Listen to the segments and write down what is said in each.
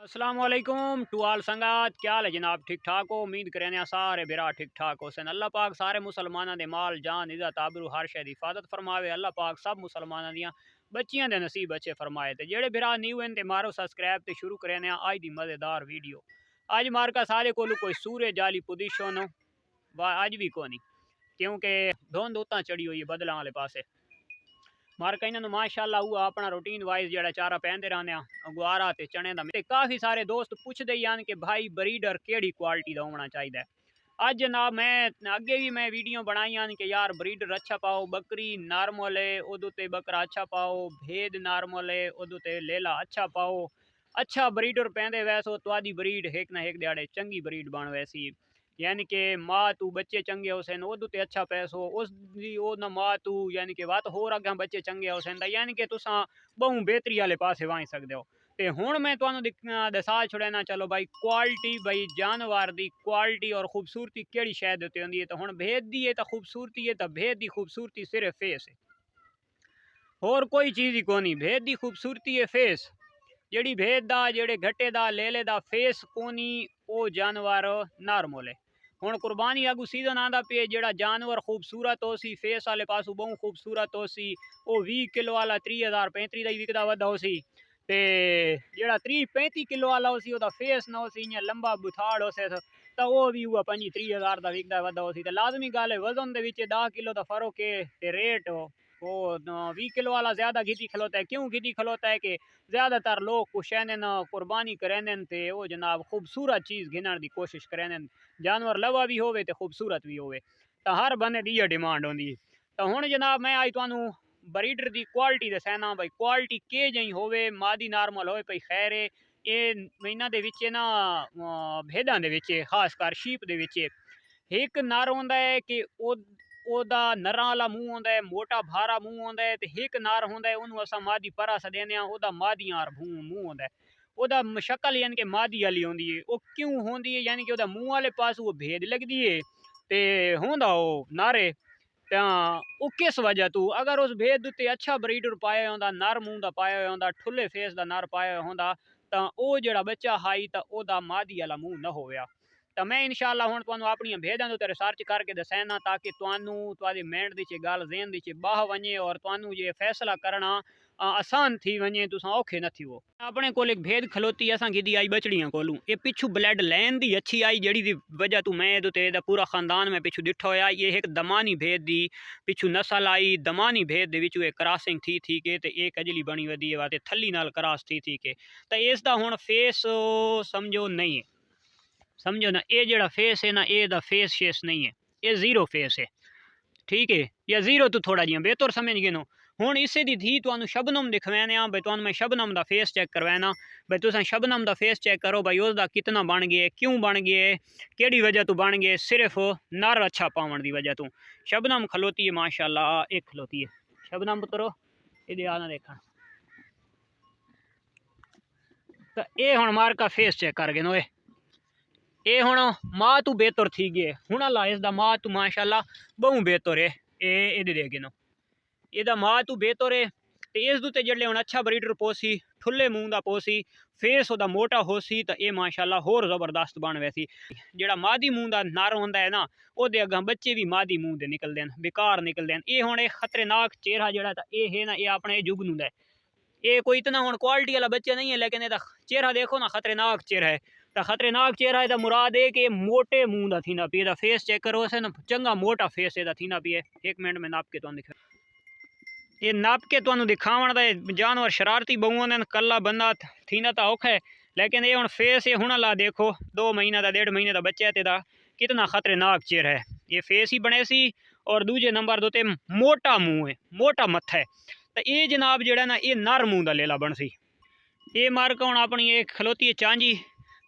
अस्सलाम वालेकुम टू आल संगात। क्या हाल है जनाब? ठीक ठाक हो? उम्मीद करें सारे बिरा ठीक ठाक हो सन। अल्लाह पाक सारे मुसलमानों दे माल जान इज्जत आबरू हर शे दी हिफाजत फरमावे। अल्लाह पाक सब मुसलमानों दियां बच्चियां दे नसीब अच्छे फरमाए। ते जेड़े बिरा न्यू हैं ते मारो सब्सक्राइब ते शुरू करें अज दी मज़ेदार वीडियो। अज मारका सारे कोलू कोई सूरज जाली पोजीशन अज भी कोनी, क्योंकि धुंध उत्तां चढ़ी हुई है बदलों वाले पासे। मारका इन्होंने माशाअल्लाह हुआ अपना रूटीन वाइज जो चारा पैंदे रहने गुआरा ते चने का। ते काफ़ी सारे दोस्त पुछते ही हैं कि भाई ब्रीडर केड़ी क्वालिटी का होना चाहिए। अज जनाब मैं अगे भी मैं वीडियो बनाई हैं कि यार ब्रीडर अच्छा पाओ, बकरी नॉर्मल है उदू ते बकरा अच्छा पाओ, भेद नॉर्मल है उदू ते लेला अच्छा पाओ। अच्छा ब्रीडर पैंदे वैसो तुहाडी ब्रीड एक ना एक दिहाड़े चंगी ब्रीड बन वैसी। यानी कि माँ तू बच्चे चंगे हो सन उदू ते अच्छा पैसो उस ना माँ तू यानी कि वत होर अगर बच्चे चंगे हो सन यानी कि तुसा बहु बेहतरी वाले पासे वाही सकते हो। तो हुण मैं तुहानू दसा छुड़ना चलो भाई क्वालिटी भाई जानवर की क्वालिटी और खूबसूरती केड़ी शायद उत्ते होंदी है। तो हुण भेद दी है तो खूबसूरती है, तो भेद की खूबसूरती सिर्फ फेस है, होर कोई चीज़ ही कोनी। भेद की खूबसूरती है फेस। जिहड़ी भेद दा जिहड़े घट्टे दा लेले दा फेस कोनी वो जानवर नॉर्मल है। हुण कुर्बानी आगू सीजन आंदा पे जिहड़ा जानवर खूबसूरत हो सी फेस वाले पासों बहु खूबसूरत हो सी वो 20 किलो वाला 30,000 35 का ही विकदा वधा हो सी। ते जिहड़ा 30-35 किलो वाला हो सी ओदा फेस ना हो सी इयां लंबा बुथाड़ हो से तो वो भी हुआ 25-30,000 का विकदा वधा हो सी। ते लाजमी गल है वजन दे विच 10 किलो का फर्क है ते रेट वो 20 किलो वाला ज्यादा खिदी खलोता है। क्यों खिदी खलोता है कि ज़्यादातर लोग कुशैन कुर्बानी करें ते वो जनाब खूबसूरत चीज़ गिनण की कोशिश करें। जानवर लवा भी होवे ते खूबसूरत भी होवे, तो हर बंदे की डिमांड होंदी। तो हुण जनाब मैं अज तुहानू ब्रीडर की क्वालिटी दसना भाई क्वालिटी के जही होवे। मादी नॉर्मल होवे पई खैर है। ये इन्हां दे विच ना भेदां दे विच खासकर शीप दे विच एक नर होंदा है कि ओदा नरां वाला मूँह होंदा है, मोटा भारा मूँह होंदा है। ते एक नर होंदा है उन्होंने असां मादी परा सदेने ओदा मादियां वाला मूँह होंदा है। ओदा शक्ल यानी कि मादी वाली होंदी है। वो क्यों होंदी है यानी कि ओदा मूँह वाले पास वो भेद लगदी है ते होंदा वो नर है। वो किस वजह तू अगर उस भेद उत्ते अच्छा ब्रीडर पाया होंदा, नर मूँह का पाया होंदा, ठुले फेस का नर पाया होंदा, तो वो जिहड़ा बच्चा हाई तो ओदा मादी वाला मूँह न होया। तो मैं इंशाअल्लाह हुण तुहानू अपनी भेदां दे उत्ते रिसर्च करके दसैना ताकि तुहानू तुहाडी मैंड दी गल ज़हन दी बाह वने और तुहानू ये फैसला करना आसान थी वने, तुसां औखे न थियो। अपने कोल एक भेद खलोती असां गिदी आई बछड़ियां कोलू। ये पिछू ब्लड लैन दी अच्छी आई जेड़ी दी वजह तू मैं ते पूरा खानदान में पिछू दिठो होया। ये एक दमानी भेद दी पिछू नस्ल आई। दमानी भेद दे विचू एक क्रॉसिंग थी के ते एक अजली बनी वधी है ते थली नाल क्रॉस थी के तो इसदा हुण फेस समझो नहीं है। समझो ना ये जड़ा फेस है ना ये दा फेस शेस नहीं है, ये जीरो फेस है। ठीक है, या जीरो तो थोड़ा जिहा बेहतर समझ गए नो। हुण इसे दी थी तुहानू शबनम दिखवाने भाई तुहानू मैं शबनम दा फेस चेक करवाना भाई तुसां शबनम दा फेस चेक करो भाई उसदा कितना बन गया, क्यों बन गया, केड़ी वजह तो बन गए। सिर्फ नर अच्छा पावन की वजह तो शबनम खलोती है माशाअल्लाह। एक खलोती है शबनम पुत्रो ये आना देखा। तो ये हुण मार का फेस चेक कर गए नो ये हुण माँ तू बेहतर थी गए। हुण अल्लाह इसदा माँ तू माशाअल्लाह बहु बेहतर है। ये देगे नो एदा माँ तू बेहतर है। तो इस दूते जड़े हुण अच्छा ब्रीडर पोसी ठुले मूँह का पोसी फेस ओदा मोटा होसी तो ये माशाअल्लाह होर जबरदस्त बन वैसी। जिहड़ा मादी मूँह का नर होंदा है ना ओदे अगां बच्चे भी मादी मूँह दे निकलदे हैं, बेकार निकलदे हैं। ये हुण एक खतरनाक चेहरा जिहड़ा ये है ना ये अपने जुगनू दा है। ये कोई इतना हुण क्वालिटी वाला बच्चा नहीं है लेकिन ये चेहरा देखो ना खतरनाक चेहरा है। तो खतरनाक चेहरा है मुराद है कि मोटे मुँह का थीना पे फेस चेक करो से ना चंगा मोटा फेस है थीना पे। एक मिनट में नाप के तुहानू दिखा ये नाप के तुहानू दिखावण दा जानवर शरारती बहु ने कला बंदा थीना तो औखा है लेकिन ये हुण फेस ये हुण ला देखो 2 महीने का 1.5 महीने का बच्चा है तेरा कितना खतरनाक चेहरा है। ये फेस ही बने सी और दूजे नंबर दो मोटा मुँह है, मोटा मत्था है। तो ये जनाब जो ना ये नर मूँह का लेला बन सी। ये मार्क हुण अपनी एक खलोती है चांजी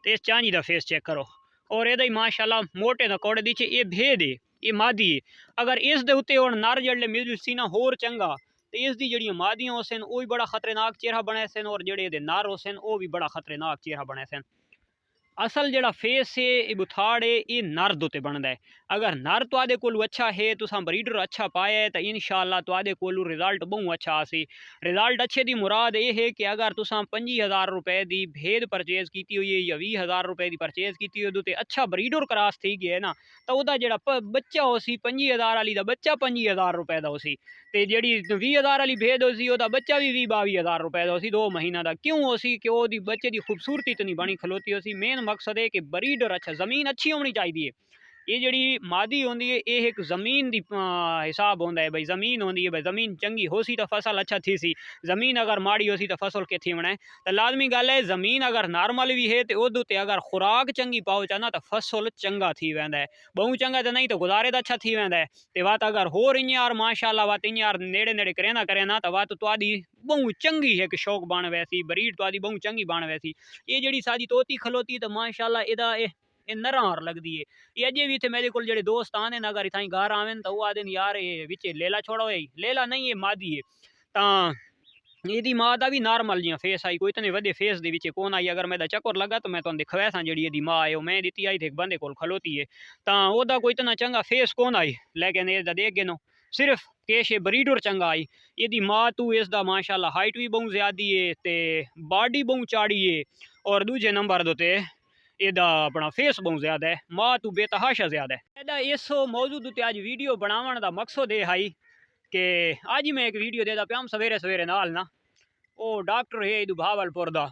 तो इस चांजी का फेस चेक करो और ये माशाअल्लाह मोटे का कोड़े दी ये भेद है, ये मादी है। अगर इस दे उत्ते हुण नर जड़े मिल सी ना होर चंगा तो इसकी जड़ियाँ मादियाँ हो सन वो भी बड़ा खतरनाक चेहरा बने सन और जेड़े नर हो सन वो भी बड़ा खतरनाक चेहरा बने सन। असल जड़ा फेस है ये बुथाड़ है ये नर दे बनता है। अगर नर तुआदे कोलू अच्छा है तुसा ब्रीडर अच्छा पाया है तो इंशाअल्लाह तुआदे कोलू रिजल्ट बहुत अच्छा आसी। रिजल्ट अच्छे दी मुराद ये है कि अगर तुसा 25,000 रुपए दी भेद परचेज की हुई है या 20,000 रुपए की परचेज की हुई तो अच्छा ब्रीडर क्रॉस थी गया है ना, तो वह जड़ा बच्चा हो सी 25,000 वाली का बच्चा 25,000 रुपए का हो सी, ते जेड़ी 20,000 वाली भेद हो सी ओदा बच्चा भी 20-22,000 रुपए का हो सी 2 महीना का। क्यों हो सी कि ओदी बच्चे की खूबसूरती इतनी बनी खलोती हो सी। मेन मकसद है कि ब्रीडर अच्छा, जमीन अच्छी होनी चाहिए। ये जड़ी मादी होंदी है ये एक जमीन दी हिसाब होंदा है भाई, जमीन होंदी है भाई, जमीन चंगी हो सी तो फसल अच्छा थी सी, जमीन अगर माड़ी हो सी तो फसल के थी बनाए। तो लाजमी गल है जमीन अगर नॉर्मल भी है तो उदू ते अगर खुराक चंगी पाओ चाहना तो फसल चंगा थी वेंदा है, बहु चंगा तो नहीं तो गुजारे तो अच्छा थी वेंदा है। तो वात अगर होर इयार माशाअल्लाह वात इयार नेड़े नेड़े करे ना तो वात तुआदी बहु चंगी है कि शौक बन वैसी, ब्रीड तुआदी बहु चंगी बन वैसी। ये जड़ी साडी तोती खलोती तो माशाअल्लाह एदा नरार लगती है। ये अजे भी इतने मेरे को जो दोस्त आने ना अगर इतना घर आवे तो वो आदे यार ये बिच लेला छोड़ो, लेला नहीं है मादी है। तो यदी माँ का भी नॉर्मल जियां फेस आई, कोई इतने वे फेस के कौन आई। अगर मैं चक्कर लगा तो मैं तुम दिखवा सा जी माँ है मैं दी आई थे एक बंदे को खलोती है, तो वह कोई इतना चंगा फेस कौन आई, लेकिन ये देख गए नो सिर्फ केश ब्रीडर चंगा आई। यदी माँ तू इसका माशाल्लाह हाइट भी बहुत ज्यादा है तो बॉडी बहुत चाड़ी है, और दूजे नंबर दोते एदा अपना फेस बहुत ज्यादा है, माँ तू बेतहाशा ज्यादा है। एदा इस मौजूद उत्ते अज वीडियो बनावन दा मकसद ये है कि अज मैं एक वीडियो देता पिया सवेरे सवेरे नाल ना, वो डॉक्टर है इदू भावलपुर दा,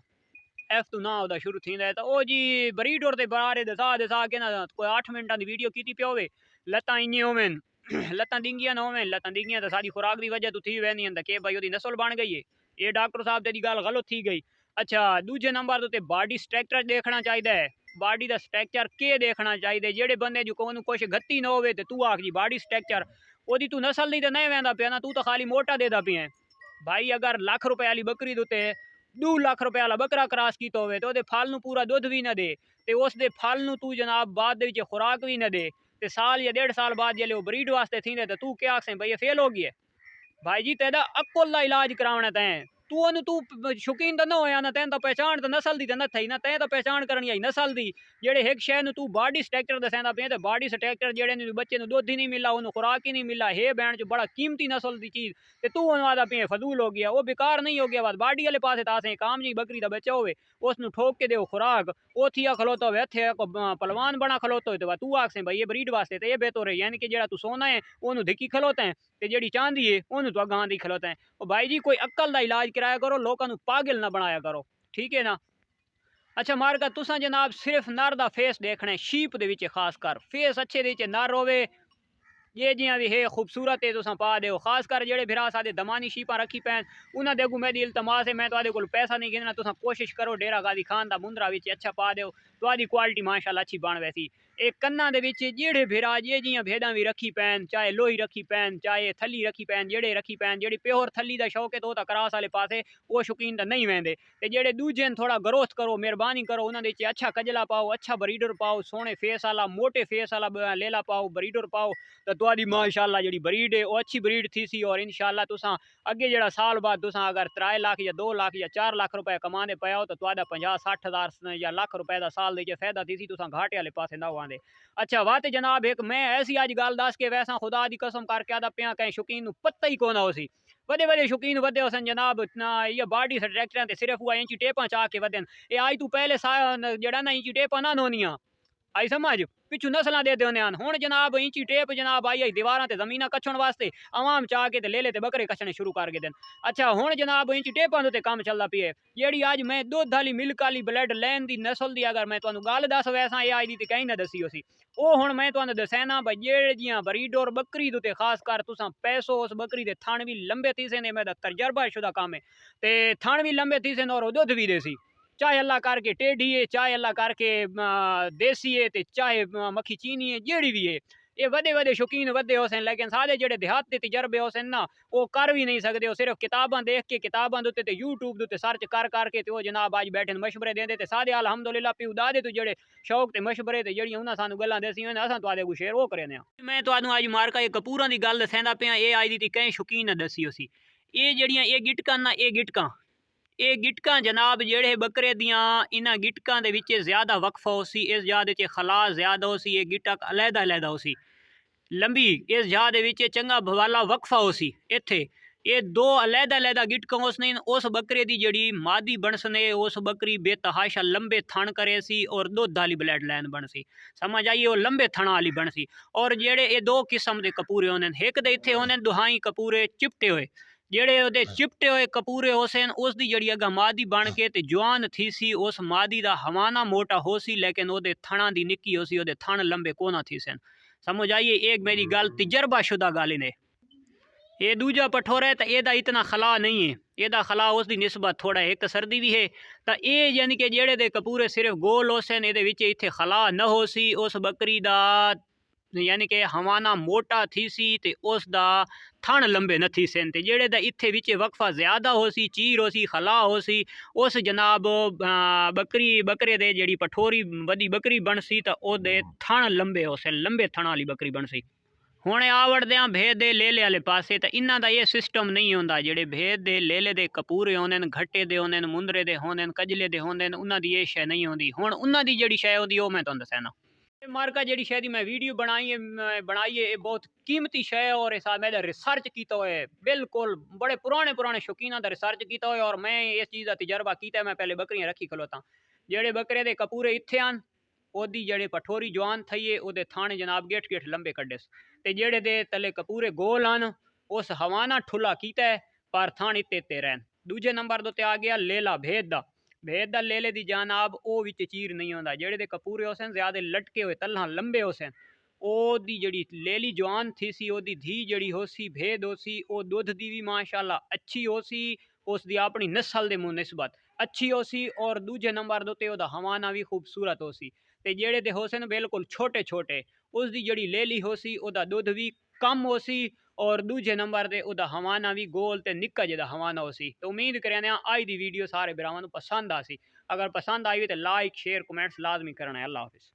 एफ तू ना ओदा शुरू थी है, तो वो जी ब्रीडर के बारे दसा के ना कोई 8 मिनटा की वीडियो की पिया होवे, लत्तां इं होवन लत्तां डिंगियां ना होवन, लत्तां डिंगियां तो सारी खुराक की वजह तो थी वहदियां तो कि भाई वो नस्ल बन गई है, ये डॉक्टर साहब तेरी गल गलत थी गई। अच्छा दूजे नंबर तो बॉडी स्ट्रक्चर देखना चाहिए है, बॉडी का स्ट्रक्चर के देखना चाहिए, जेडे बंदे जो को कुछ गत्ती ना हो तू आख जी बॉडी स्ट्रक्चर ओदी तू नस्ल नहीं तो नहीं वहदा पिया ना, तू तो खाली मोटा देता पिया भाई। अगर लाख रुपए वाली बकरी दुते 2 लाख रुपए वाला बकरा क्रॉस किया होवे तो फल न पूरा दुध भी ना दे, तो उस दे फल न तू जनाब बाद खुराक भी ना दे, तो साल या 1.5 साल बाद जल्द ब्रीड वास्ते थी तो तू क्या आखें भाई ये फेल हो गई है। भाई जी तेरा अक्ल का इलाज करावना तैं, तू शौकीन तो ना होया ना, तैन तो पहचान तो नस्ल दी तो न थी ना, तैं तो पहचान करनी आई नस्ल दी। जेड़े एक शह तू बॉडी स्ट्रक्चर दसेंदा पे, बॉडी स्ट्रक्चर जेड़े बच्चे दुध ही नहीं मिला, उन्होंने खुराक ही नहीं मिला, है बैन च बड़ा कीमती नस्ल की चीज़, तो तू आदा पे फजूल हो गया, वो बेकार नहीं हो गया। बात बॉडी वाले पास तासें काम जी बकरी का बच्चा होवे उसनू ठोक के दो खुराक, वो थिया खलोता हो इत्थे पलवान बना खलोता हो, तो तू आखसें भाई ये ब्रीड वास्ते तो ये बेहतर है, यानी कि जेड़ा तू सोना है उन्होंने धिक्की खलोता है, तो जी चांदी है उन्होंने तो अगां दी खलोता है। और भाई जी कोई अक्ल का इलाज कराया करो, लोगों पागल ना बनाया करो, ठीक है ना। अच्छा मारका तुसा जनाब सिर्फ नर का फेस देखना है, शीप दे खास कर फेस अच्छे दे नर होवे, ये जियां भी है खूबसूरत है तुसा पा दो, खास कर जेड़े फिरा सादे दमानी शीपा रखी पैन उन्हें देखो मेरी इल्तमास है, मैं तो को पैसा नहीं गिनना, तुसा कोशिश करो डेरा गादी खान का मुंदरा बिच अच्छा पा दो, तो क्वालिटी माशाल्लाह अच्छी बन वैसी। एक कन्ना दे विच जेड़े फिरा ये जियां भेड़ा भी रखी पैन, चाहे लोही रखी पैन चाहे थली रखी पैन, जेड़े रखी पैन जेड़ी प्योर थली का शौक है तो क्रास वाले पासे वो शौकीन तो नहीं वेंदे, ते जेड़े दूजे थोड़ा ग्रोथ करो मेहरबानी करो उन्होंने अच्छा कजला पाओ, अच्छा ब्रीडर पाओ, सोने फेस वाला मोटे फेस वाला लेला पाओ ब्रीडर पाओ, तो तुहाडी माशाल्लाह जी ब्रीड है वो अच्छी ब्रीड थी सी। और इंशाल्लाह तुसा अगे जड़ा साल बाद तुसा अगर 3 लाख या 2 लाख या 4 लाख रुपए कमाने पे हो तो तुहाडा 50-60 हज़ार या लाख रुपए का साल दे फायदा थी सी, तुसा घाटे वाले पासे ना आंदे। अच्छा वात जनाब एक मैं ऐसी अज गल दस के वैसा खुदा की कसम करके आदा पिया कहीं शौकीन पता ही कौन हो सी, वडे वडे शौकीन वधे हो सन जनाब ये बॉडी स्ट्रक्चर सिर्फ वो इंची टेपा चाह के वधन, ये आज तू पहले जड़ा ना इंची टेपा ना नोनिया आई समझ पिछू नस्ल देते होने हूँ जनाब इंची टेप जनाब आई आई दीवार से जमीन कछण वास्ते आवाम चाह के ले लेते बकरे कछने शुरू कर के दिन। अच्छा हूँ जनाब इंची टेपा उत्ते काम चलता पे जी अज मैं दुध वाली मिल्क वाली ब्लैड लैन की नस्ल की अगर मैं तुम्हें गल दस वैसा ये आई दी कहीं ना दसी उसी वो हूँ मैं तुम्हें दसैना भाई जेड़े जियां ब्रीडर बकरी उत्ते खास कर तुसा पैसो उस बकरी के थण भी लंबे थी ने, मेरा तजर्बा शुदा काम है, तो थण भी लंबे थी और दुध भी देसी, चाहे अल्लाह करके टेढ़ी है चाहे अल्लाह करके देसी है तो चाहे मक्खी चीनी है जेड़ी भी है, ये वडे वडे शौकीन वधे हो सन, लेकिन सारे जेडे देहात के तजर्बे हो सन ना वो कर भी नहीं सकते, सिर्फ किताबां देख के किताबां दे उत्ते यूट्यूब दे सर्च कर करके तो जनाब अज बैठे मशवरे देंदे ते सारे अलहमदुलिल्लाह पी उदा दे तो जेडे शौक ते मशवरे ते जेड़ियां उन्हां सानू गल्लां दसियां ने असां तुहाडे को शेयर वो करने। मैं तुहानू अज मारका ये कपूरां दी गल दसैंदा पिया, ये अज दी कई शौकीन दसी उसी ये जेड़ियां ये गिटकां ना ये गिटकां ये गिटकां जनाब जेड़े बकरे दियां इन्हां गिटकां दे विच ज़्यादा वक्फा हो सी, इस जात च खला ज़्यादा हो सी, ये गिटक अलहदा अलहदा हो सी लंबी, इस जात दे विच चंगा भवाला वक्फा हो सी। इत्थे ये दो अलहदा अलहदा गिटकां उस नहीं, उस बकरे दी जड़ी मादी बनसने उस बकरी बेतहाशा लंबे थण करे सी और दुध आली ब्लड लाइन बन सी, समझ आइए, वो लंबे थणा आली बन सी। और जेड़े ये दो किस्म के कपूरे होने, एक दे इत्थे होने दुहाई कपूरे चिपटे हुए, जेड़े ओदे चिपटे हुए कपूरे होसन उसकी जड़ी अगर मादी बन के ते जवान थी सी, उस मादी दा हवाना मोटा हो सी लेकिन ओदे थणा दी निक्की हो सी, ओदे थण लंबे कोना थी सन, समझ आइए। एक मेरी गल तजर्बा शुदा गल ने। ये दूजा पठोर है तो यदा इतना खला नहीं है, यदा खला उसकी निस्बत थोड़ा एक सर्दी भी है, तो ये यानी कि जेड़े दे कपूरे सिर्फ गोल होसन ये इत्थे खला न हो सी, उस बकरी दा यानी कि हवाना मोटा थी सी ते उसदा थण लंबे न थी सन, ते जेड़े दा इत्थे विच वक्फा ज़्यादा हो सी, चीर हो सी, खला हो सी, उस जनाब बकरे दे जेड़ी पठोरी वड्डी बकरी बन सी तो ओदे थण लंबे हो सन, लंबे थण वाली बकरी बन सी। हुण आवड़दे आ भेद दे लेले वाले पासे, तो इन्हां दा ये सिस्टम नहीं होंदा, जेड़े भेद दे लेले दे कपूरे होंदे न, घट्टे दे होंदे न, मुंदरे दे होंदे न, कजले दे होंदे न, उन्हां दी ये शै नहीं होंदी। हुण उन्हां दी जेड़ी शै होंदी ओह मैं तुहानूं दस्सना। मार्का जेड़ी शै दी मैं वीडियो बनाई है ये बहुत कीमती शै है और इस मैं रिसर्च किया हुआ है, बिल्कुल बड़े पुराने पुराने शौकीना दा रिसर्च किया हुआ है और मैं इस चीज़ का तजर्बा किया। मैं पहले बकरियां रखी खलोता, जेड़े बकरे दे कपूरे इत्थे आन ओदी जेड़े पठोरी जवान थई है ओदे थाने जनाब गेठ गेठ लंबे कड्डे, ते जेड़े दे तले कपूरे गोल आन उस हवाना ठुला कीता है पर थान इत्ते रहन। दूजे नंबर तो आ गया लेला भेद दा, भेद दा लेले दी जनाब ओ विच चीर नहीं होंदा, जेड़े दे कपूरे होसन ज़्यादा लटके हुए तल्ला लंबे होसन, ओदी जड़ी लेली जवान थी सी, ओदी धी जड़ी हो सी भेद हो सी, ओ दुध दी भी माशाल्लाह अच्छी हो सी, उसकी अपनी नस्ल दे मुनिस्बत अच्छी हो सी, और दूजे नंबर दो ते ओदा हवाना भी खूबसूरत हो सी, ते जेड़े दे होसन बिल्कुल छोटे छोटे उसकी जड़ी लेली हो सी, ओदा दुध भी कम हो सी, और दूजे नंबर दे ओदा हवाना भी गोल ते निक्का जिहा हवाना हो सी। तो उम्मीद करने आज दी वीडियो सारे भरावां नूं पसंद आ सी, अगर पसंद आई तो लाइक शेयर कमेंट्स लाजमी करना है। अल्लाह हाफिज़।